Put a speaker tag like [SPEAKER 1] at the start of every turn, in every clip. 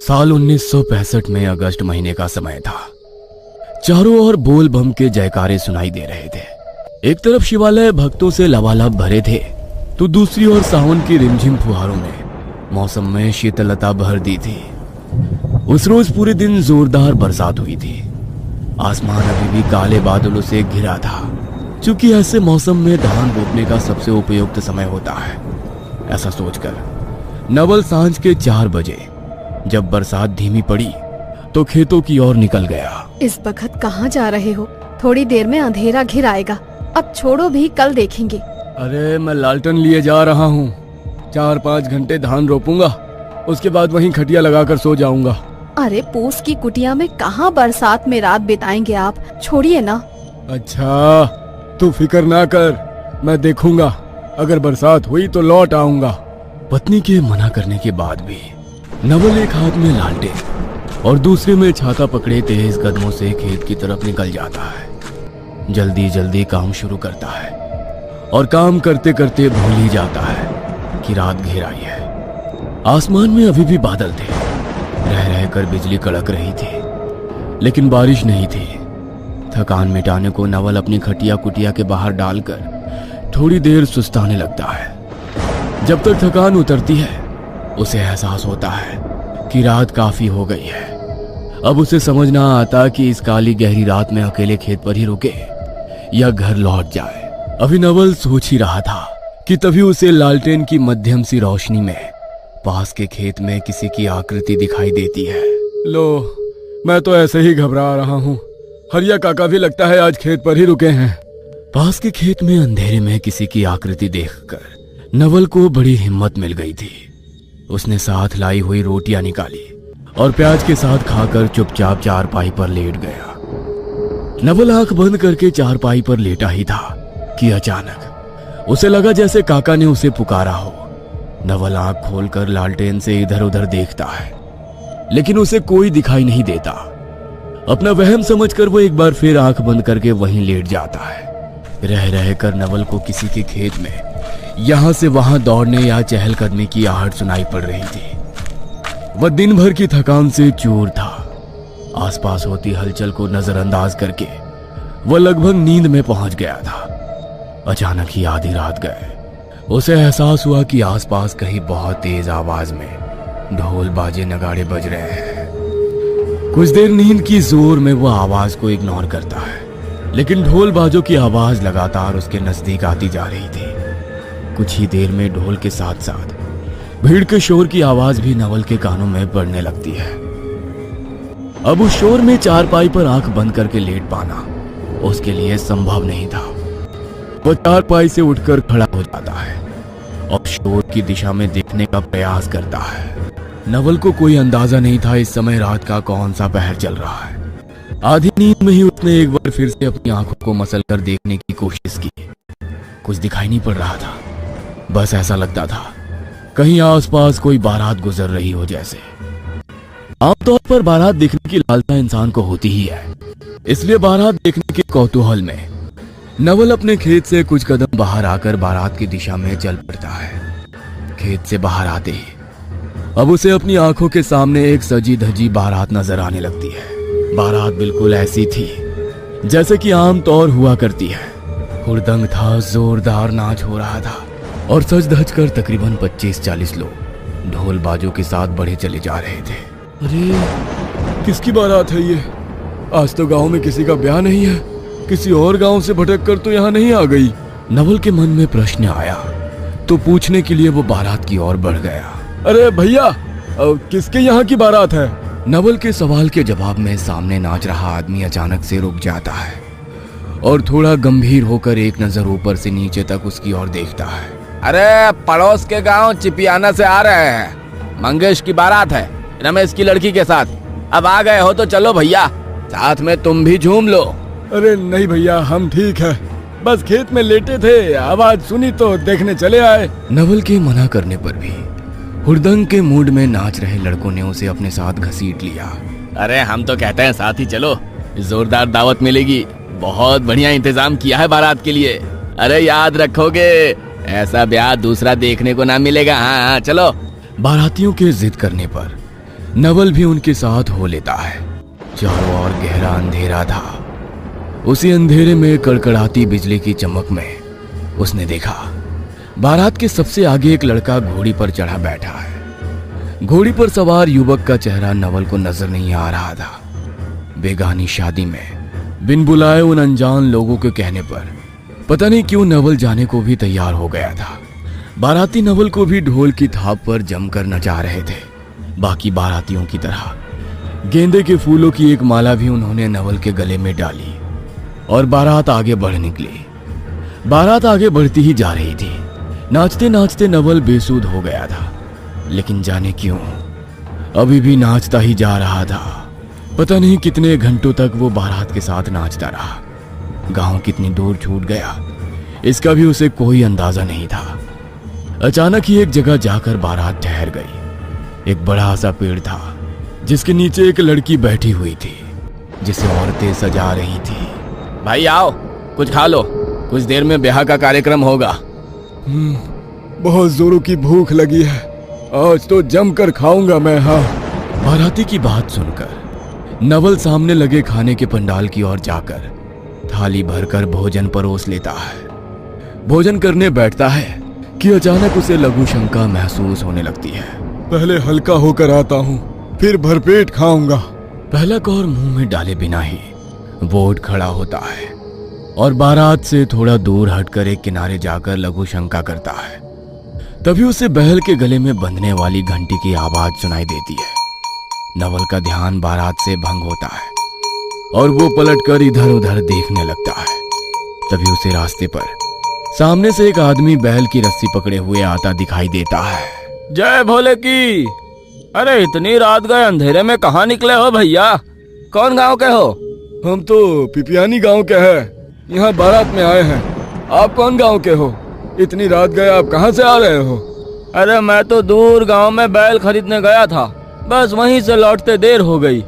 [SPEAKER 1] साल 1965 में अगस्त महीने का समय था। चारों ओर बोल बम के जयकारे सुनाई दे रहे थे। एक तरफ शिवालय भक्तों से लबालब भरे थे, तो दूसरी ओर सावन की रिमझिम फुहारों ने मौसम में शीतलता भर दी थी। उस रोज पूरे दिन जोरदार बरसात हुई थी। आसमान अभी भी काले बादलों से घिरा था, क्योंकि ऐसे मौसम में धान रोपने का सबसे उपयुक्त समय होता है। ऐसा सोचकर नवल सांझ के 4 बजे जब बरसात धीमी पड़ी तो खेतों की ओर निकल गया।
[SPEAKER 2] इस वक्त कहाँ जा रहे हो? थोड़ी देर में अंधेरा घिर आएगा। अब छोड़ो भी, कल देखेंगे।
[SPEAKER 1] अरे मैं लालटन लिए जा रहा हूँ। 4-5 घंटे धान रोपूंगा, उसके बाद वहीं खटिया लगाकर सो जाऊंगा।
[SPEAKER 2] अरे पूस की कुटिया में कहाँ बरसात में रात बिताएंगे आप? छोड़िए ना।
[SPEAKER 1] अच्छा, तू फिक्र ना कर, मैं देखूंगा। अगर बरसात हुई तो लौट आऊंगा। पत्नी के मना करने के बाद भी नवल एक हाथ में लालटेन और दूसरे में छाता पकड़े तेज कदमों से खेत की तरफ निकल जाता है। जल्दी जल्दी काम शुरू करता है और काम करते करते भूल ही जाता है कि रात घेर आई है। आसमान में अभी भी बादल थे, रह रहकर बिजली कड़क रही थी, लेकिन बारिश नहीं थी। थकान मिटाने को नवल अपनी खटिया कुटिया के बाहर डालकर थोड़ी देर सुस्ताने लगता है। जब तक थकान उतरती है, उसे एहसास होता है कि रात काफी हो गई है। अब उसे समझ ना आता कि इस काली गहरी रात में अकेले खेत पर ही रुके या घर लौट जाए। अभी नवल सोच ही रहा था कि तभी उसे लालटेन की मध्यम सी रोशनी में पास के खेत में किसी की आकृति दिखाई देती है। लो, मैं तो ऐसे ही घबरा रहा हूँ। हरिया काका भी लगता है आज खेत पर ही रुके हैं। पास के खेत में अंधेरे में किसी की आकृति देखकर नवल को बड़ी हिम्मत मिल गई थी। उसने साथ लाई हुई रोटियां निकाली और प्याज के साथ खाकर चुपचाप चारपाई पर लेट गया। नवल आंख बंद करके चारपाई पर लेटा ही था कि अचानक उसे लगा जैसे काका ने उसे पुकारा हो। नवल आंख खोलकर लालटेन से इधर उधर देखता है, लेकिन उसे कोई दिखाई नहीं देता। अपना वहम समझकर वो एक बार फिर आंख बंद करके वहीं लेट जाता है। रह रहकर नवल को किसी के खेत में यहां से वहां दौड़ने या चहलकदमी की आहट सुनाई पड़ रही थी। वह दिन भर की थकान से चूर था। आसपास होती हलचल को नजरअंदाज करके वह लगभग नींद में पहुंच गया था। अचानक ही आधी रात गए उसे एहसास हुआ कि आसपास कहीं बहुत तेज आवाज में ढोल बाजे नगाड़े बज रहे हैं। कुछ देर नींद की जोर में वह आवाज को इग्नोर करता है, लेकिन ढोल बाजों की आवाज लगातार उसके नजदीक आती जा रही थी। कुछ ही देर में ढोल के साथ साथ भीड़ के शोर की आवाज भी नवल के कानों में पड़ने लगती है। अब उस शोर में चारपाई पर आंख बंद करके लेट पाना उसके लिए संभव नहीं था। वो चारपाई से उठकर खड़ा हो जाता है और शोर की दिशा में देखने का प्रयास करता है। नवल को कोई अंदाजा नहीं था इस समय रात का कौन सा पहर चल रहा है। आधी नींद में ही उसने एक बार फिर से अपनी आंखों को मसल कर देखने की कोशिश की। कुछ दिखाई नहीं पड़ रहा था। बस ऐसा लगता था कहीं आसपास कोई बारात गुजर रही हो जैसे। आमतौर पर बारात देखने की लालसा इंसान को होती ही है, इसलिए बारात देखने के कौतूहल में नवल अपने खेत से कुछ कदम बाहर आकर बारात की दिशा में चल पड़ता है। खेत से बाहर आते ही अब उसे अपनी आंखों के सामने एक सजी धजी बारात नजर आने लगती है। बारात बिल्कुल ऐसी थी जैसे कि आम तौर हुआ करती है। हुड़दंग था, जोरदार नाच हो रहा था और सज धज कर तकरीबन 25-40 लोग ढोल बाजों के साथ बढ़े चले जा रहे थे। अरे किसकी बारात है ये? आज तो गांव में किसी का ब्याह नहीं है, किसी और गांव से भटक कर तो यहाँ नहीं आ गई। नवल के मन में प्रश्न आया तो पूछने के लिए वो बारात की ओर बढ़ गया। अरे भैया, किसके यहाँ की बारात है? नवल के सवाल के जवाब में सामने नाच रहा आदमी अचानक से रुक जाता है और थोड़ा गंभीर होकर एक नजर ऊपर से नीचे तक उसकी ओर देखता है।
[SPEAKER 3] अरे पड़ोस के गांव चिपियाना से आ रहे हैं। मंगेश की बारात है, रमेश की लड़की के साथ। अब आ गए हो तो चलो भैया, साथ में तुम भी झूम लो।
[SPEAKER 1] अरे नहीं भैया, हम ठीक है, बस खेत में लेटे थे, आवाज सुनी तो देखने चले आए। नवल के मना करने पर भी हुड़दंग के मूड में नाच रहे लड़कों ने उसे अपने साथ घसीट लिया।
[SPEAKER 3] अरे हम तो कहते हैं साथ ही चलो, जोरदार दावत मिलेगी। बहुत बढ़िया इंतजाम किया है बारात के लिए। अरे याद रखोगे, ऐसा ब्याह दूसरा देखने को ना मिलेगा। हाँ चलो।
[SPEAKER 1] बारातियों के जिद करने पर नवल भी उनके साथ हो लेता है। चारों ओर गहरा अंधेरा था। उसी अंधेरे में कड़कड़ाती बिजली की चमक में उसने देखा बारात के सबसे आगे एक लड़का घोड़ी पर चढ़ा बैठा है। घोड़ी पर सवार युवक का चेहरा नवल को नजर नहीं आ रहा था। बेगानी शादी में बिन बुलाए उन अनजान लोगों के कहने पर पता नहीं क्यों नवल जाने को भी तैयार हो गया था। बाराती नवल को भी ढोल की थाप पर जमकर नचा रहे थे। बाकी बारातियों की तरह गेंदे के फूलों की एक माला भी उन्होंने नवल के गले में डाली और बारात आगे बढ़ निकली। बारात आगे बढ़ती ही जा रही थी। नाचते नाचते नवल बेसुध हो गया था, लेकिन जाने क्यों अभी भी नाचता ही जा रहा था। पता नहीं कितने घंटों तक वो बारात के साथ नाचता रहा। गांव कितनी दूर छूट गया इसका भी उसे कोई अंदाजा नहीं था। अचानक ही एक जगह जाकर बारात ठहर गई। एक बड़ा सा पेड़ था जिसके नीचे एक लड़की बैठी हुई थी जिसे औरतें सजा रही थी।
[SPEAKER 3] भाई आओ, कुछ खा लो, कुछ देर में ब्याह का कार्यक्रम होगा।
[SPEAKER 1] बहुत जोरों की भूख लगी है, आज तो जमकर खाऊंगा मैं। हाँ। बाराती की बात सुनकर नवल सामने लगे खाने के पंडाल की ओर जाकर थाली भरकर भोजन परोस लेता है। भोजन करने बैठता है कि अचानक उसे लघु शंका महसूस होने लगती है। पहले हल्का होकर आता हूँ, फिर भरपेट खाऊंगा। पहला कौर मुंह में डाले बिना ही वो उठ खड़ा होता है और बारात से थोड़ा दूर हटकर एक किनारे जाकर लघु शंका करता है। तभी उसे बैल के गले में बंधने वाली घंटी की आवाज सुनाई देती है। नवल का ध्यान बारात से भंग होता है और वो पलटकर इधर उधर देखने लगता है। तभी उसे रास्ते पर सामने से एक आदमी बैल की रस्सी पकड़े हुए आता दिखाई देता है।
[SPEAKER 3] जय भोले की। अरे इतनी रात गए अंधेरे में कहाँ निकले हो भैया? कौन गांव के हो?
[SPEAKER 1] हम तो पिपियानी गांव के हैं, यहाँ बारात में आए हैं। आप कौन गांव के हो? इतनी रात गए आप कहाँ से आ रहे हो?
[SPEAKER 3] अरे मैं तो दूर गांव में बैल खरीदने गया था, बस वहीं से लौटते देर हो गई।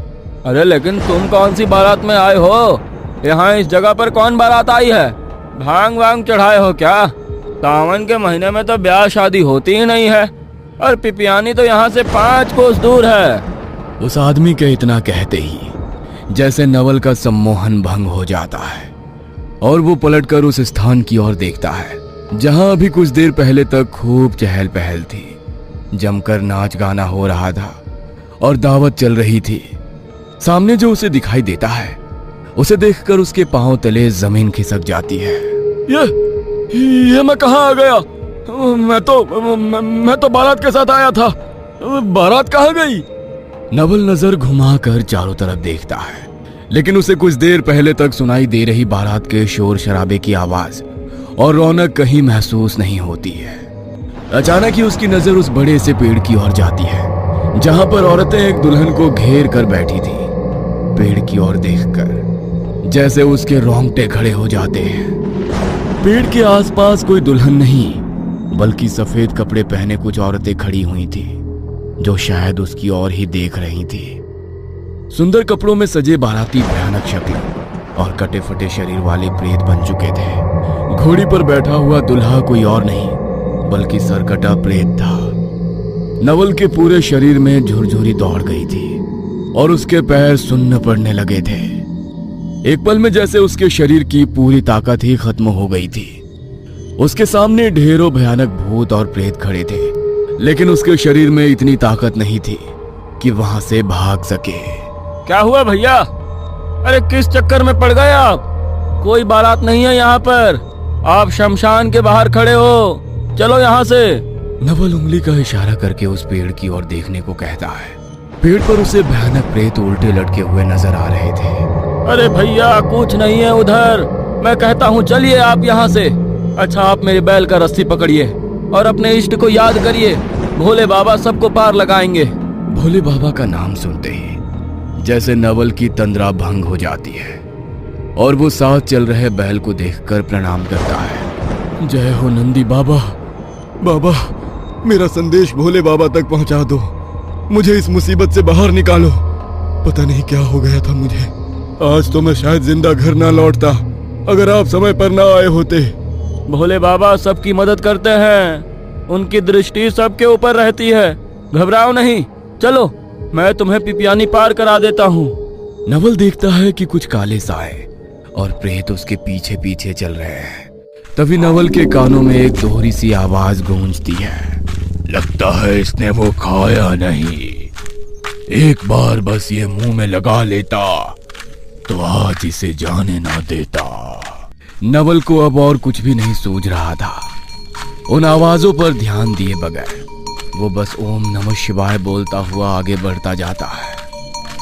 [SPEAKER 3] अरे लेकिन तुम कौन सी बारात में आए हो? यहाँ इस जगह पर कौन बारात आई है? भांग वांग चढ़ाए हो क्या? सावन के महीने में तो ब्याह शादी होती ही नहीं है और पिपियानी तो यहाँ से 5 कोस दूर है।
[SPEAKER 1] उस आदमी के इतना कहते ही जैसे नवल का सम्मोहन भंग हो जाता है और वो पलटकर उस स्थान की ओर देखता है जहां अभी कुछ देर पहले तक खूब चहल पहल थी। जमकर नाच गाना हो रहा था और दावत चल रही थी। सामने जो उसे दिखाई देता है उसे देखकर उसके पांव तले जमीन खिसक जाती है। ये मैं कहाँ आ गया? मैं तो बारात के साथ आया था। बारात कहाँ गई? नवल नजर घुमाकर चारों तरफ देखता है, लेकिन उसे कुछ देर पहले तक सुनाई दे रही बारात के शोर शराबे की आवाज और रौनक कहीं महसूस नहीं होती है। अचानक ही उसकी नजर उस बड़े से पेड़ की ओर जाती है जहां पर औरतें एक दुल्हन को घेर कर बैठी थी। पेड़ की ओर देखकर जैसे उसके रोंगटे खड़े हो जाते हैं। पेड़ के आसपास कोई दुल्हन नहीं बल्कि सफेद कपड़े पहने कुछ औरतें खड़ी हुई थी जो शायद उसकी ओर ही देख रही थी। सुंदर कपड़ों में सजे बाराती भयानक शक्ल और कटे फटे शरीर वाले प्रेत बन चुके थे। घोड़ी पर बैठा हुआ दुल्हा कोई और नहीं बल्कि सरकटा प्रेत था। नवल के पूरे शरीर में झुरझुरी दौड़ गई थी और उसके पैर सुन्न पड़ने लगे थे। एक पल में जैसे उसके शरीर की पूरी ताकत ही खत्म हो गई थी। उसके सामने ढेरों भयानक भूत और प्रेत खड़े थे, लेकिन उसके शरीर में इतनी ताकत नहीं थी कि वहां से भाग सके।
[SPEAKER 3] क्या हुआ भैया? अरे किस चक्कर में पड़ गए आप? कोई बारात नहीं है यहाँ पर, आप शमशान के बाहर खड़े हो, चलो यहाँ से।
[SPEAKER 1] नवल उंगली का इशारा करके उस पेड़ की ओर देखने को कहता है। पेड़ पर उसे भयानक प्रेत उल्टे लटके हुए नजर आ रहे थे।
[SPEAKER 3] अरे भैया कुछ नहीं है उधर, मैं कहता हूँ चलिए आप यहाँ से। अच्छा आप मेरे बैल का रस्सी पकड़िए और अपने इष्ट को याद करिए, भोले बाबा सबको पार लगाएंगे।
[SPEAKER 1] भोले बाबा का नाम सुनते ही जैसे नवल की तंद्रा भंग हो जाती है और वो साथ चल रहे बैल को देखकर प्रणाम करता है। जय हो नंदी बाबा। बाबा मेरा संदेश भोले बाबा तक पहुंचा दो, मुझे इस मुसीबत से बाहर निकालो। पता नहीं क्या हो गया था मुझे, आज तो मैं शायद जिंदा घर ना लौटता अगर आप समय पर ना आए होते।
[SPEAKER 3] भोले बाबा सबकी मदद करते हैं, उनकी दृष्टि सबके ऊपर रहती है, घबराओ नहीं, चलो मैं तुम्हें पिपियानी पार करा देता हूँ।
[SPEAKER 1] नवल देखता है कि कुछ काले साए और प्रेत उसके पीछे पीछे चल रहे हैं। तभी नवल के कानों में एक दोहरी सी आवाज गूंजती है। लगता है इसने वो खाया नहीं, एक बार बस ये मुंह में लगा लेता तो आज इसे जाने ना देता। नवल को अब और कुछ भी नहीं सूझ रहा था। उन आवाजों पर ध्यान दिए बगैर वो बस ओम नमः शिवाय बोलता हुआ आगे बढ़ता जाता है।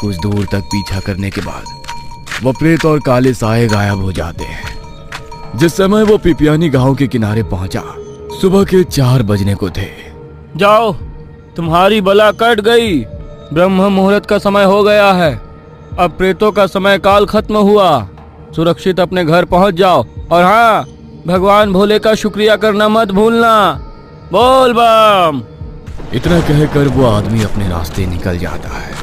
[SPEAKER 1] कुछ दूर तक पीछा करने के बाद वो प्रेत और काले साए गायब हो जाते हैं। जिस समय वो पिपियानी गांव के किनारे पहुंचा, सुबह के 4 बजने को थे।
[SPEAKER 3] जाओ, तुम्हारी बला कट गई। ब्रह्म मुहूर्त का समय हो गया है। अब प्रेतों का समय काल खत्म हुआ। सुरक्षित अपने घर पहुंच जाओ। और हाँ, भगवान भोले का शुक्रिया करना मत भूलना। बोल बम।
[SPEAKER 1] इतना कहकर वो आदमी अपने रास्ते निकल जाता है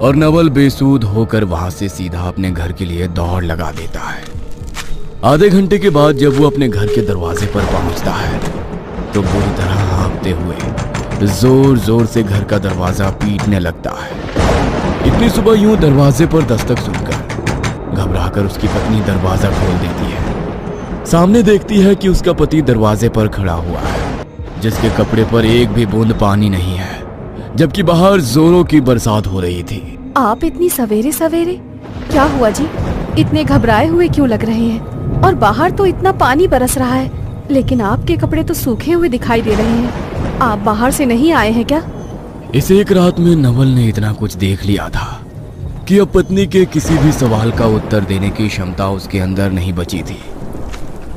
[SPEAKER 1] और नवल बेसूध होकर वहां से सीधा अपने घर के लिए दौड़ लगा देता है। आधे घंटे के बाद जब वो अपने घर के दरवाजे पर पहुंचता है तो बुरी तरह हाँफते हुए जोर जोर से घर का दरवाजा पीटने लगता है। इतनी सुबह यूं दरवाजे पर दस्तक सुनकर घबराकर उसकी पत्नी दरवाजा खोल देती है। सामने देखती है कि उसका पति दरवाजे पर खड़ा हुआ है, जिसके कपड़े पर एक भी बूंद पानी नहीं है, जबकि बाहर जोरों की बरसात हो रही थी।
[SPEAKER 2] आप इतनी सवेरे सवेरे? क्या हुआ जी? इतने घबराए हुए क्यों लग रहे हैं? और बाहर तो इतना पानी बरस रहा है, लेकिन आपके कपड़े तो सूखे हुए दिखाई दे रहे हैं। आप बाहर से नहीं आए हैं क्या?
[SPEAKER 1] इस एक रात में नवल ने इतना कुछ देख लिया था कि अब पत्नी के किसी भी सवाल का उत्तर देने की क्षमता उसके अंदर नहीं बची थी।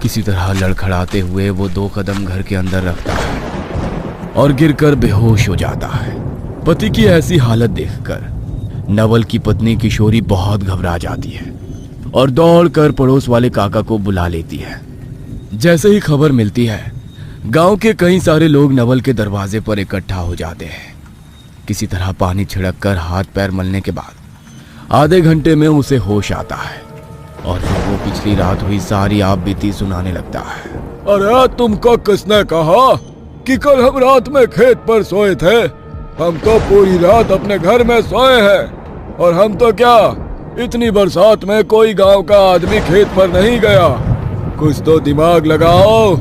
[SPEAKER 1] किसी तरह लड़खड़ाते हुए वो 2 कदम घर के अंदर रखता है और गिरकर बेहोश हो जाता है। पति की ऐसी हालत देखकर नवल की पत्नी किशोरी बहुत घबरा जाती है और दौड़कर पड़ोस वाले काका को बुला लेती है। जैसे ही खबर मिलती है, गांव के कई सारे लोग नवल के दरवाजे पर इकट्ठा हो जाते हैं। किसी तरह पानी छिड़क कर हाथ पैर मलने के बाद आधे घंटे में उसे होश आता है और फिर वो पिछली रात हुई सारी आप बीती सुनाने लगता है।
[SPEAKER 4] अरे तुमको किसने कहा कि कल हम रात में खेत पर सोए थे? हम तो पूरी रात अपने घर में सोए हैं। और हम तो क्या, इतनी बरसात में कोई गांव का आदमी खेत पर नहीं गया। कुछ तो दिमाग लगाओ।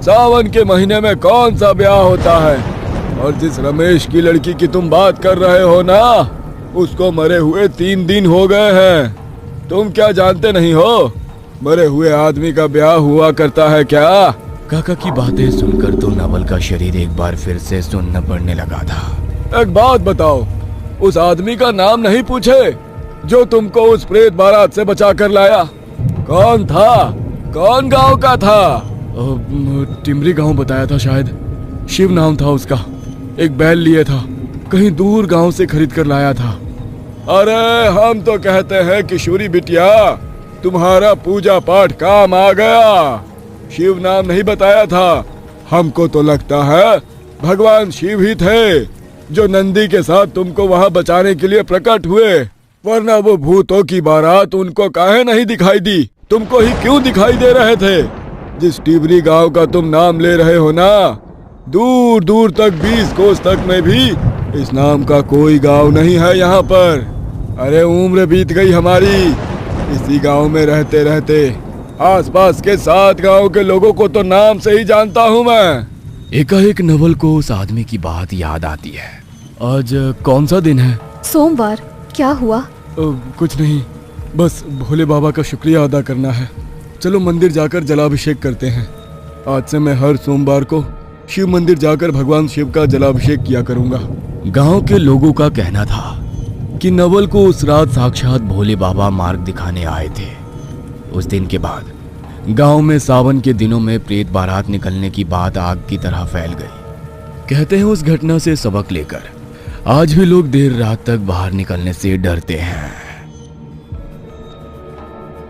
[SPEAKER 4] सावन के महीने में कौन सा ब्याह होता है? और जिस रमेश की लड़की की तुम बात कर रहे हो ना, उसको मरे हुए 3 दिन हो गए हैं। तुम क्या जानते नहीं हो मरे हुए आदमी का ब्याह हुआ करता है क्या?
[SPEAKER 1] काका की बातें सुनकर तो नवल का शरीर एक बार फिर से सुन्न पड़ने लगा था।
[SPEAKER 4] एक बात बताओ, उस आदमी का नाम नहीं पूछे जो तुमको उस प्रेत बारात से बचा कर लाया? कौन था? कौन गांव का था?
[SPEAKER 1] टिमरी गांव बताया था, शायद शिव नाम था उसका। एक बैल लिए था, कहीं दूर गांव से खरीद कर लाया था।
[SPEAKER 4] अरे हम तो कहते हैं किशोरी बिटिया, तुम्हारा पूजा पाठ काम आ गया। शिव नाम नहीं बताया था। हमको तो लगता है भगवान शिव ही थे जो नंदी के साथ तुमको वहाँ बचाने के लिए प्रकट हुए, वरना वो भूतों की बारात उनको काहे नहीं दिखाई दी? तुमको ही क्यों दिखाई दे रहे थे? जिस टिबरी गांव का तुम नाम ले रहे हो ना, दूर दूर तक 20 कोस तक में भी इस नाम का कोई गांव नहीं है यहाँ पर। अरे उम्र बीत गई हमारी इसी गांव में रहते रहते। आसपास के 7 गांव के लोगों को तो नाम से ही जानता हूँ मैं।
[SPEAKER 1] एकाएक नवल को उस आदमी की बात याद आती है। आज कौन सा दिन है?
[SPEAKER 2] सोमवार। क्या हुआ?
[SPEAKER 4] कुछ नहीं, बस भोले बाबा का शुक्रिया अदा करना है। चलो मंदिर जाकर जलाभिषेक करते हैं। आज से मैं हर सोमवार को शिव मंदिर जाकर भगवान शिव का जलाभिषेक किया करूंगा।
[SPEAKER 1] गांव के लोगों का कहना था कि नवल को उस रात साक्षात भोले बाबा मार्ग दिखाने आए थे। उस दिन के बाद गांव में सावन के दिनों में प्रेत बारात निकलने की बात आग की तरह फैल गई। कहते हैं उस घटना से सबक लेकर आज भी लोग देर रात तक बाहर निकलने से डरते हैं।